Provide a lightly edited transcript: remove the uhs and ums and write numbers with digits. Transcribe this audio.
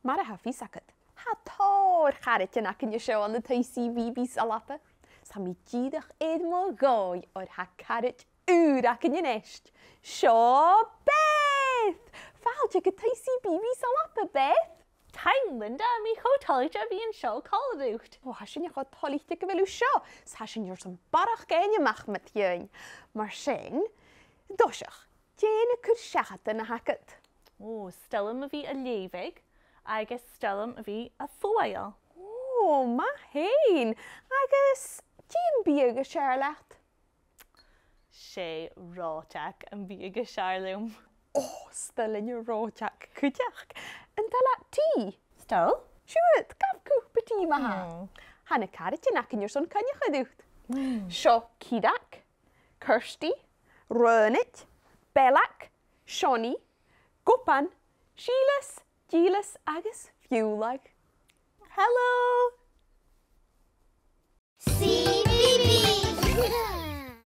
Mar a haffi sacad. Ha tor charit yn ac yn ysio on the Taigh CBeebies ALBA. Sa mi gydach edmo goi o'r ha carit ŵr ac yn ynest. Sio Beth! Fal tig y Taigh CBeebies ALBA, Beth? Taigh, Linda, mi cho tolig a fi yn sio colrwt. O, hasyn i'ch o tolig tig y fel sio. Hasyn i'w sy'n barach gen y mach met yw'n. Mar sy'n, dosiach, jen y cwrsiachat yn y hacad. O, stelym a fi a leifig, agos stelym a fi a thuail. O, ma hein. Agos, jen biag y siarlat. Se rotach yn fi a gysarlwm. O, stelyn y rojach cwdiach. Yn dala ti. Stel? Siwyd, gaf cwp y ti ma ha. Han y carit yn ac yn yw'r son cynnych ydwyd. Sio Cidac, Kirsty, Rynit, Belac, Sioni, Gwpan, Sheilas, Gilas agos Fiwlag. Hello!